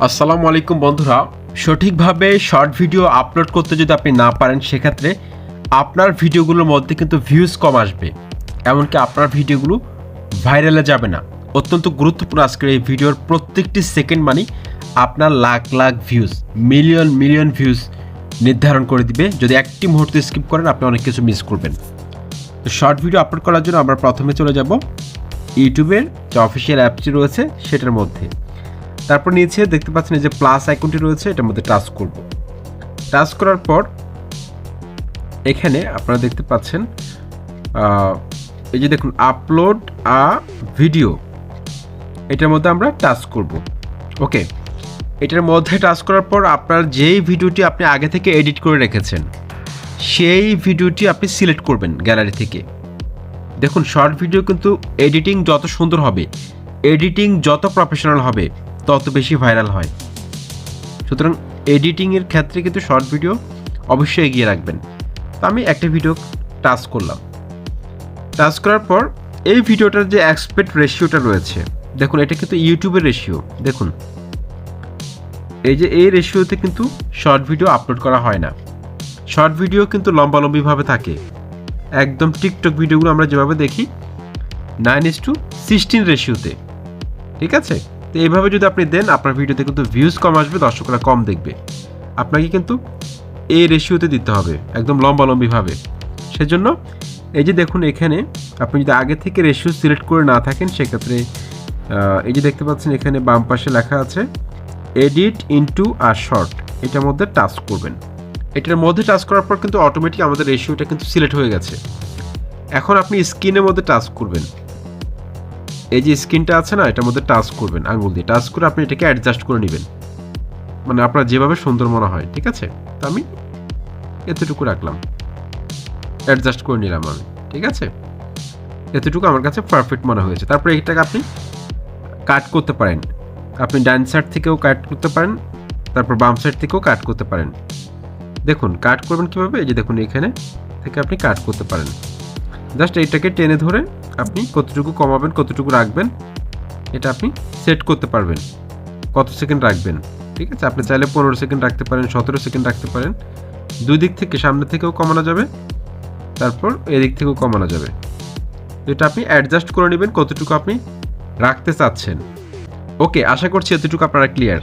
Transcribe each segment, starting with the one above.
আসসালামু আলাইকুম বন্ধুরা, সঠিকভাবে শর্ট ভিডিও আপলোড করতে যদি আপনি না পারেন সেক্ষেত্রে আপনার ভিডিওগুলোর মধ্যে কিন্তু ভিউজ কম আসবে, এমনকি আপনার ভিডিওগুলো ভাইরালে যাবে না। অত্যন্ত গুরুত্বপূর্ণ আজকের এই ভিডিওর প্রত্যেকটি সেকেন্ড মানে আপনার lakh lakh views, million million views নির্ধারণ করে দিবে। যদি একটি মুহূর্তে স্কিপ করেন আপনি অনেক কিছু মিস করবেন। তো শর্ট ভিডিও আপলোড করার জন্য আমরা প্রথমে চলে যাব ইউটিউবের যে অফিসিয়াল অ্যাপটি রয়েছে সেটার মধ্যে। তারপর নিচে দেখতে পাচ্ছেন এই যে প্লাস আইকনটি রয়েছে, এটার মধ্যে টাচ করব। টাচ করার পর এখানে আপনারা দেখতে পাচ্ছেন এই যে দেখুন আপলোড আ ভিডিও, এটার মধ্যে আমরা টাচ করব। ওকে, এটার মধ্যে টাচ করার পর আপনার যেই ভিডিওটি আপনি আগে থেকে এডিট করে রেখেছেন সেই ভিডিওটি আপনি সিলেক্ট করবেন গ্যালারি থেকে। দেখুন শর্ট ভিডিও কিন্তু এডিটিং যত সুন্দর হবে, এডিটিং যত প্রফেশনাল হবে তত বেশি ভাইরাল হয়। সুতরাং এডিটিংয়ের ক্ষেত্রে কিন্তু শর্ট ভিডিও অবশ্যই এগিয়ে রাখবেন। তো আমি একটা ভিডিও টাচ করলাম। টাচ করার পর এই ভিডিওটার যে অ্যাসপেক্ট রেশিওটা রয়েছে, দেখুন এটা কিন্তু ইউটিউবের রেশিও। দেখুন এই যে এই রেশিওতে কিন্তু শর্ট ভিডিও আপলোড করা হয় না। শর্ট ভিডিও কিন্তু লম্বালম্বিভাবে থাকে, একদম টিকটক ভিডিওগুলো আমরা যেভাবে দেখি 9:16 রেশিওতে। ঠিক আছে, তো এইভাবে যদি আপনি দেন আপনার ভিডিওতে কিন্তু ভিউজ কম আসবে, দর্শকরা কম দেখবে। আপনাকে কিন্তু এই রেশিওতে দিতে হবে, একদম লম্বালম্বিভাবে। সেজন্য এই যে দেখুন এখানে আপনি যদি আগে থেকে রেশিও সিলেক্ট করে না থাকেন সেক্ষেত্রে এই যে দেখতে পাচ্ছেন এখানে বাম পাশে লেখা আছে এডিট ইনটু আ শর্ট, এটার মধ্যে টাচ করবেন। এটার মধ্যে টাচ করার পর কিন্তু অটোমেটিক আমাদের রেশিওটা কিন্তু সিলেক্ট হয়ে গেছে। এখন আপনি স্ক্রিনের মধ্যে টাচ করবেন, এই যে স্ক্রিনটা আছে না, এটার মধ্যে টাচ করবেন, আঙুল দিয়ে টাচ করে আপনি এটাকে অ্যাডজাস্ট করে নেবেন, মানে আপনার যেভাবে সুন্দর মনে হয়। ঠিক আছে, তো আমি এতটুকু রাখলাম, অ্যাডজাস্ট করে নিলাম আমি। ঠিক আছে, এতটুকু আমার কাছে পারফেক্ট মনে হয়েছে। তারপরে এটাকে আপনি কাট করতে পারেন, আপনি ডান সাইড থেকেও কাট করতে পারেন, তারপর বাম সাইড থেকেও কাট করতে পারেন। দেখুন কাট করবেন কীভাবে, এই যে দেখুন এখানে থেকে আপনি কাট করতে পারেন। জাস্ট এইটাকে টেনে ধরে আপনি কতটুকু কমাবেন কতটুকু রাখবেন এটা আপনি সেট করতে পারবেন, কত সেকেন্ড রাখবেন। ঠিক আছে, আপনি চাইলে 15 সেকেন্ড রাখতে পারেন, 17 সেকেন্ড রাখতে পারেন। দুই দিক থেকে, সামনে থেকেও কমানো যাবে, তারপর এদিক থেকেও কমানো যাবে। এটা আপনি অ্যাডজাস্ট করে নেবেন কতটুকু আপনি রাখতে চাচ্ছেন। ওকে, আশা করছি এতটুকু আপনারা ক্লিয়ার।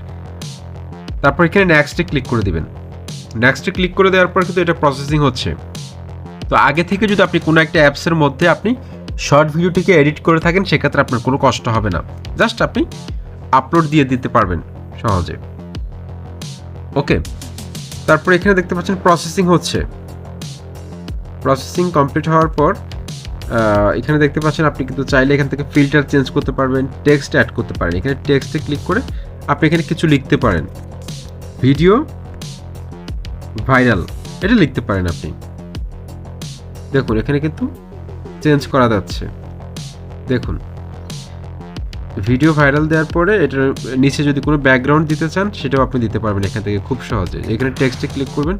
তারপর এখানে নেক্সটে ক্লিক করে দিবেন। নেক্সটে ক্লিক করে দেওয়ার পর কিন্তু এটা প্রসেসিং হচ্ছে। তো আগে থেকে যদি আপনি কোনো একটা অ্যাপসের মধ্যে আপনি শর্ট ভিডিওটিকে এডিট করে থাকেন সেক্ষেত্রে আপনার কোনো কষ্ট হবে না, জাস্ট আপনি আপলোড দিয়ে দিতে পারবেন সহজে। ওকে, তারপর এখানে দেখতে পাচ্ছেন প্রসেসিং হচ্ছে। প্রসেসিং কমপ্লিট হওয়ার পর এখানে দেখতে পাচ্ছেন আপনি কিন্তু চাইলে এখান থেকে ফিল্টার চেঞ্জ করতে পারবেন, টেক্সট অ্যাড করতে পারেন। এখানে টেক্সটে ক্লিক করে আপনি এখানে কিছু লিখতে পারেন, ভিডিও ভাইরাল এটা লিখতে পারেন আপনি। দেখুন এখানে কিন্তু চেঞ্জ করা যাচ্ছে। দেখুন ভিডিও ভাইরাল দেওয়ার পরে এটার নিচে যদি কোনো ব্যাকগ্রাউন্ড দিতে চান সেটাও আপনি দিতে পারবেন এখান থেকে খুব সহজে। এখানে টেক্সটে ক্লিক করবেন,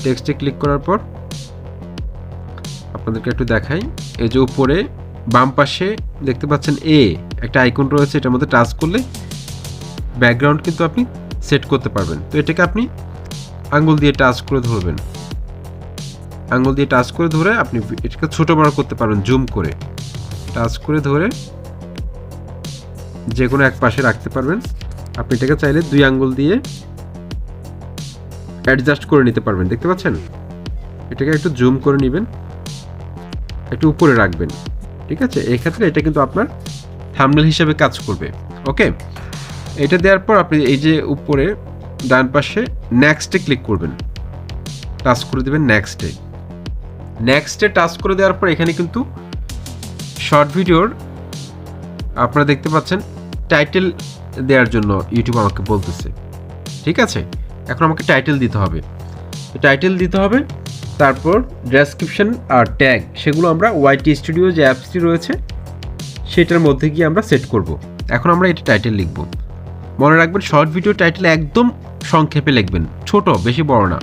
টেক্সটে ক্লিক করার পর আপনাদেরকে একটু দেখাই, এই যে উপরে বাম পাশে দেখতে পাচ্ছেন একটা আইকন রয়েছে, এটার মধ্যে টাচ করলে ব্যাকগ্রাউন্ড কিন্তু আপনি সেট করতে পারবেন। তো এটাকে আপনি আঙ্গুল দিয়ে টাচ করে ধরবেন, আঙ্গুল দিয়ে টাচ করে ধরে আপনি এটাকে ছোট বড় করতে পারবেন, জুম করে টাচ করে ধরে যে কোনো এক পাশে রাখতে পারবেন। আপনি এটাকে চাইলে 2 আঙ্গুল দিয়ে অ্যাডজাস্ট করে নিতে পারবেন। দেখতে পাচ্ছেন, এটাকে একটু জুম করে নেবেন, একটু উপরে রাখবেন। ঠিক আছে, এই ক্ষেত্রে এটা কিন্তু আপনার থাম্বনেল হিসেবে কাজ করবে। ওকে, এটা দেওয়ার পর আপনি এই যে উপরে ডান পাশে নেক্সটে ক্লিক করবেন, টাচ করে দেবেন নেক্সটে। নেক্সটে টাচ করে দেওয়ার পর এখানে কিন্তু শর্ট ভিডিওর আপনারা দেখতে পাচ্ছেন টাইটেল দেওয়ার জন্য ইউটিউব আমাকে বলতেছে। ঠিক আছে, এখন আমাকে টাইটেল দিতে হবে। টাইটেল দিতে হবে, তারপর ডেসক্রিপশন আর ট্যাগ সেগুলো আমরা ওয়াইটি স্টুডিও যে অ্যাপসটি রয়েছে সেটার মধ্যে গিয়ে আমরা সেট করব। এখন আমরা এটা টাইটেল লিখব। মনে রাখবেন শর্ট ভিডিও টাইটেল একদম সংক্ষেপে লিখবেন, ছোট, বেশি বড় না।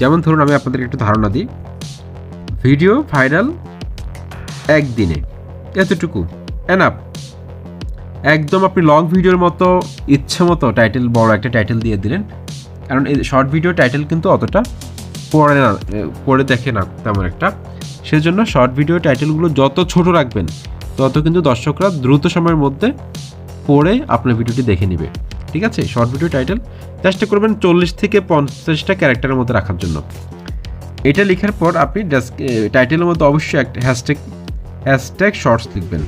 যেমন ধরুন আমি আপনাদের একটু ধারণা দিই, ভিডিও ভাইরাল একদিনে, এতটুকু এনাফ। একদম আপনি লং ভিডিওর মতো ইচ্ছে মতো টাইটেল, বড় একটা টাইটেল দিয়ে দিলেন, কারণ এই শর্ট ভিডিও টাইটেল কিন্তু অতটা পড়ে দেখে না তেমন একটা। সেজন্য শর্ট ভিডিও টাইটেলগুলো যত ছোট রাখবেন তত কিন্তু দর্শকরা দ্রুত সময়ের মধ্যে পড়ে আপনার ভিডিওটি দেখে নেবে। ঠিক আছে, শর্ট ভিডিও টাইটেল চেষ্টা করবেন 40 থেকে 50টা ক্যারেক্টারের মধ্যে রাখার জন্য। এটা লেখার পর আপনি টাইটেলের মধ্যে অবশ্যই একটা হ্যাশট্যাগ শর্টস লিখবেন,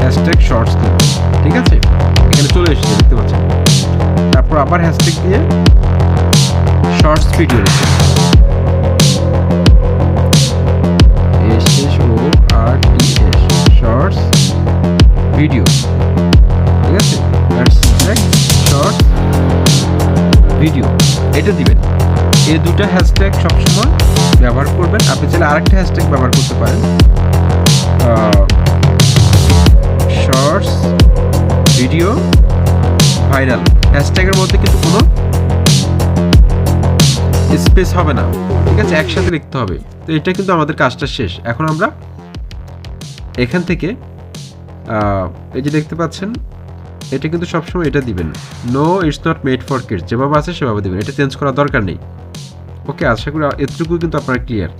হ্যাশট্যাগ শর্টস লিখবেন। ঠিক আছে, এখানে চলে এসেছে দেখতে পাচ্ছেন। তারপর আবার হ্যাশট্যাগ দিয়ে শর্টস ভিডিও লিখবেন, শর্টস ভিডিও। ঠিক আছে, হ্যাশট্যাগ শর্টস ভিডিও এটা দিবেন। এই দুটো হ্যাশট্যাগ সবসময় ব্যবহার করবেন। আপনি চাইলে আরেকটা হ্যাশট্যাগ ব্যবহার করতে পারেন, শর্টস ভিডিও ভাইরাল। হ্যাশট্যাগের মধ্যে কিন্তু কোনো স্পেস হবে না। ঠিক আছে, একসাথে লিখতে হবে। তো এটা কিন্তু আমাদের কাজটা শেষ। এখন আমরা এখান থেকে এই যে দেখতে পাচ্ছেন, এটা কিন্তু সবসময় এটা দিবেন, no it's not made for kids, যেভাবে আছে সেভাবে দিবেন, এটা চেঞ্জ করার দরকার নেই। ওকে, আশা করি এতটুকু কিন্তু আপনারা ক্লিয়ার।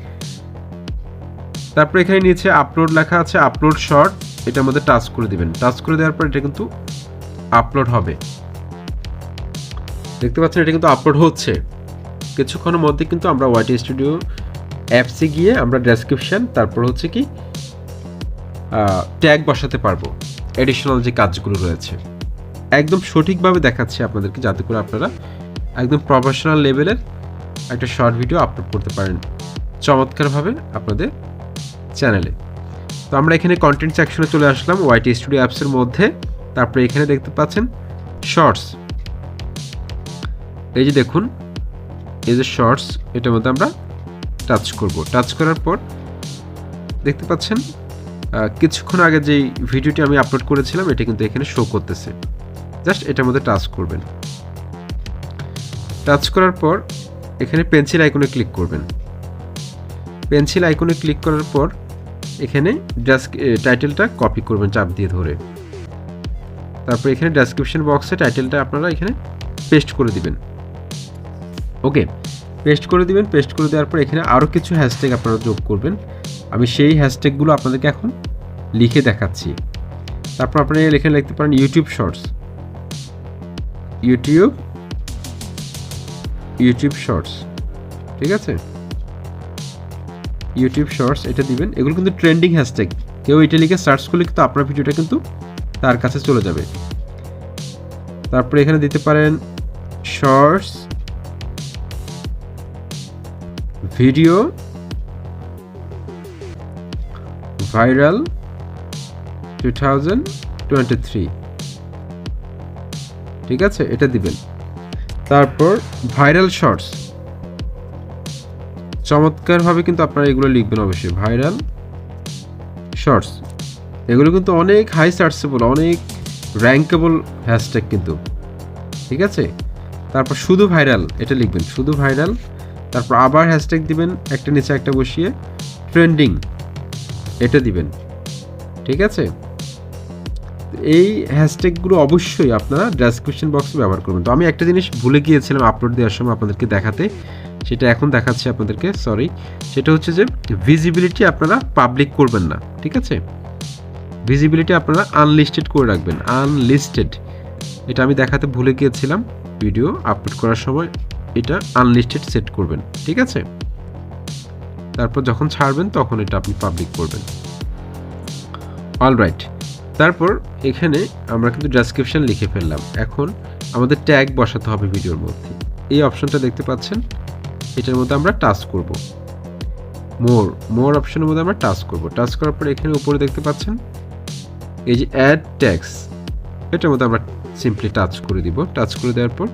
তারপর এখানে নিচে আপলোড লেখা আছে, আপলোড শর্ট, এটার মধ্যে টাচ করে দিবেন। টাচ করে দেওয়ার পর এটা কিন্তু আপলোড হবে। দেখতে পাচ্ছেন এটা কিন্তু আপলোড হচ্ছে। কিছুক্ষণের মধ্যে কিন্তু আমরা ওয়াইটি স্টুডিও অ্যাপসে গিয়ে আমরা ডেসক্রিপশন, তারপর হচ্ছে কি ট্যাগ বসাতে পারবো, এডিশনাল যে কাজগুলো রয়েছে। একদম সঠিকভাবে দেখাচ্ছি আপনাদেরকে, যাতে করে আপনারা একদম প্রফেশনাল লেভেলের একটা শর্ট ভিডিও আপলোড করতে পারেন চমৎকারভাবে আপনাদের চ্যানেলে। তো আমরা এখানে কন্টেন্ট সেকশনে চলে আসলাম ওয়াইটি স্টুডিও অ্যাপসের মধ্যে। তারপরে এখানে দেখতে পাচ্ছেন শর্টস, এই যে দেখুন, এই যে শর্টস, এটার মধ্যে আমরা টাচ করব। টাচ করার পর দেখতে পাচ্ছেন কিছুক্ষণ আগে যেই ভিডিওটি আমি আপলোড করেছিলাম এটা কিন্তু এখানে শো করতেছে। জাস্ট এটার মধ্যে টাচ করবেন। টাচ করার পর এখানে পেন্সিল আইকনে ক্লিক করবেন। পেন্সিল আইকনে ক্লিক করার পর এখানে টাইটেলটা কপি করবেন চাপ দিয়ে ধরে। তারপর এখানে ডেসক্রিপশন বক্সে টাইটেলটা আপনারা এখানে পেস্ট করে দিবেন। ওকে, পেস্ট করে দিবেন। পেস্ট করে দেওয়ার পর এখানে আরও কিছু হ্যাশট্যাগ আপনারা যোগ করবেন। আমি সেই হ্যাশট্যাগুলো আপনাদেরকে এখন লিখে দেখাচ্ছি। তারপর আপনারা এখানে লিখতে পারেন ইউটিউব শর্টস, ইউটিউব শর্টস। ঠিক আছে, ইউটিউব শর্টস এটা দিবেন। এগুলো কিন্তু ট্রেন্ডিং হ্যাশট্যাগ, কেউ এটা লিখে সার্চ করলে কিন্তু আপনার ভিডিওটা কিন্তু তার কাছে চলে যাবে। তারপরে এখানে দিতে পারেন শর্টস ভিডিও ভাইরাল 2023। ঠিক আছে, এটা দিবেন। তারপর ভাইরাল শর্টস, চমৎকারভাবে কিন্তু আপনারা এগুলো লিখবেন অবশ্যই, ভাইরাল শর্টস। এগুলো কিন্তু অনেক হাই সার্চেবল, অনেক র্যাঙ্কেবল হ্যাশট্যাগ কিন্তু। ঠিক আছে, তারপর শুধু ভাইরাল এটা লিখবেন, শুধু ভাইরাল। তারপর আবার হ্যাশট্যাগ দিবেন, একটা নিচে একটা বসিয়ে, ট্রেন্ডিং এটা দিবেন। ঠিক আছে, এই হ্যাশট্যাগুলো অবশ্যই আপনারা ডেসক্রিপশন বক্সে ব্যবহার করবেন। তো আমি একটা জিনিস ভুলে গিয়েছিলাম আপলোড দেওয়ার সময় আপনাদেরকে দেখাতে, সেটা এখন দেখাচ্ছি আপনাদেরকে, সরি। সেটা হচ্ছে যে ভিজিবিলিটি আপনারা পাবলিক করবেন না। ঠিক আছে, ভিজিবিলিটি আপনারা আনলিস্টেড করে রাখবেন, আনলিস্টেড। এটা আমি দেখাতে ভুলে গিয়েছিলাম ভিডিও আপলোড করার সময়, এটা আনলিস্টেড সেট করবেন। ঠিক আছে, তারপর যখন ছাড়বেন তখন এটা আপনি পাবলিক করবেন। অলরাইট, তারপর এখানে আমরা কিন্তু ডেসক্রিপশন লিখে ফেললাম। এখন আমাদের ট্যাগ বসাতে হবে ভিডিওর মধ্যে। এই অপশনটা দেখতে পাচ্ছেন, এটার মধ্যে আমরা টাচ করব, মোর অপশনের মধ্যে আমরা টাচ করব। টাচ করার পর এখানে উপরে দেখতে পাচ্ছেন এই যে অ্যাড ট্যাগস, এটার মধ্যে আমরা সিম্পলি টাচ করে দিব। টাচ করে দেওয়ার পর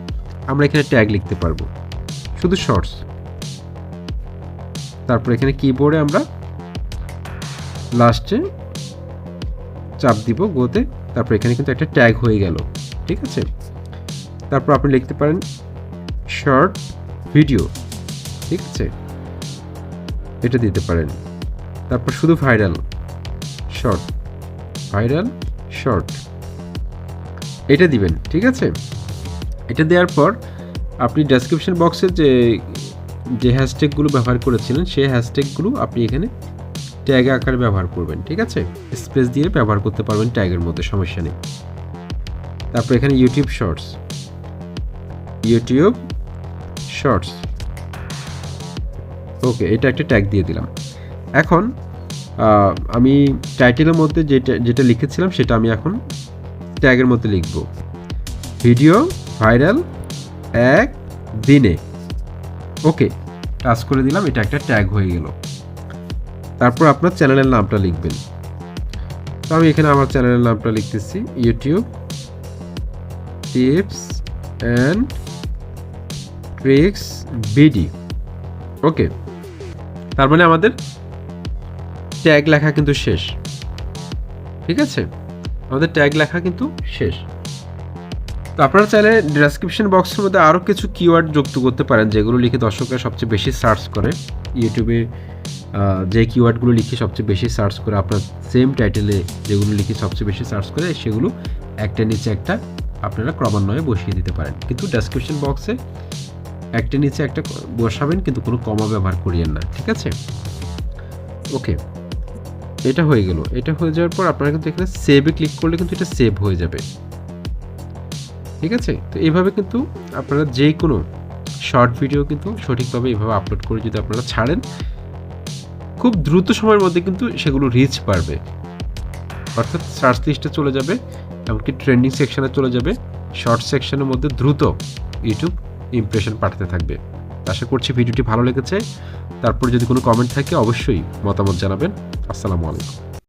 আমরা এখানে ট্যাগ লিখতে পারবো, শুধু শর্টস। তারপর এখানে কিবোর্ডে আমরা লাস্টে চাপ দিব গোতে। তারপর এখানে কিন্তু একটা ট্যাগ হয়ে গেল। ঠিক আছে, তারপর আপনি লিখতে পারেন শর্ট ভিডিও। ঠিক আছে, এটা দিতে পারেন। তারপর শুধু ভাইরাল শর্ট, ভাইরাল শর্ট। এটা দিবেন, ঠিক আছে। এটা দেওয়ার পর আপনি ডেসক্রিপশন বক্সে যে হ্যাশট্যাগুলো ব্যবহার করেছিলেন সেই হ্যাশট্যাগুলো আপনি এখানে ট্যাগ আকারে ব্যবহার করবেন, ঠিক আছে। স্পেস দিয়ে ব্যবহার করতে পারবেন ট্যাগের মধ্যে, সমস্যা নেই। তারপর এখানে ইউটিউব শর্টস, ওকে, এটা একটা ট্যাগ দিয়ে দিলাম। এখন আমি টাইটেলের মধ্যে যেটা লিখেছিলাম সেটা আমি এখন ট্যাগের মধ্যে লিখব, ভিডিও ভাইরাল এক দিনে। ওকে, টাচ করে দিলাম, এটা একটা ট্যাগ হয়ে গেল। তারপর আপনার চ্যানেলের নামটা লিখবেন। তো আমি এখানে আমার চ্যানেলের নামটা লিখতেছি, YouTube tips and tricks BD. Okay, তার মানে আমাদের ট্যাগ লেখা কিন্তু শেষ, ঠিক আছে। আমাদের ট্যাগ লেখা কিন্তু শেষ। তো আপনারা চাইলে ডেসক্রিপশন বক্সের মধ্যে আরও কিছু কিওয়ার্ড যুক্ত করতে পারেন, যেগুলো লিখে দর্শকরা সবচেয়ে বেশি সার্চ করে। ইউটিউবে যে কিওয়ার্ডগুলো লিখে সবচেয়ে বেশি সার্চ করে, আপনার সেম টাইটেলে যেগুলো লিখে সবচেয়ে বেশি সার্চ করে, সেগুলো একটা নিচে একটা আপনারা ক্রমান্বয়ে বসিয়ে দিতে পারেন। কিন্তু ডেসক্রিপশন বক্সে একটা নিচে একটা বসাবেন, কিন্তু কোনো কমা ব্যবহার করিয়েন না, ঠিক আছে। ওকে, এটা হয়ে গেল। এটা হয়ে যাওয়ার পর আপনারা কিন্তু এখানে সেভে ক্লিক করলে কিন্তু এটা সেভ হয়ে যাবে, ঠিক আছে। তো এইভাবে কিন্তু আপনারা যে কোনো শর্ট ভিডিও কিন্তু সঠিকভাবে এইভাবে আপলোড করে যদি আপনারা ছাড়েন, খুব দ্রুত সময়ের মধ্যে কিন্তু সেগুলো রিচ পারবে, অর্থাৎ সার্চ লিস্টে চলে যাবে, এমনকি ট্রেন্ডিং সেকশনে চলে যাবে। শর্ট সেকশনের মধ্যে দ্রুত ইউটিউব ইমপ্রেশন পাঠাতে থাকবে। আশা করছি ভিডিওটি ভালো লেগেছে। তারপর যদি কোনো কমেন্ট থাকে অবশ্যই মতামত জানাবেন। আসসালামু আলাইকুম।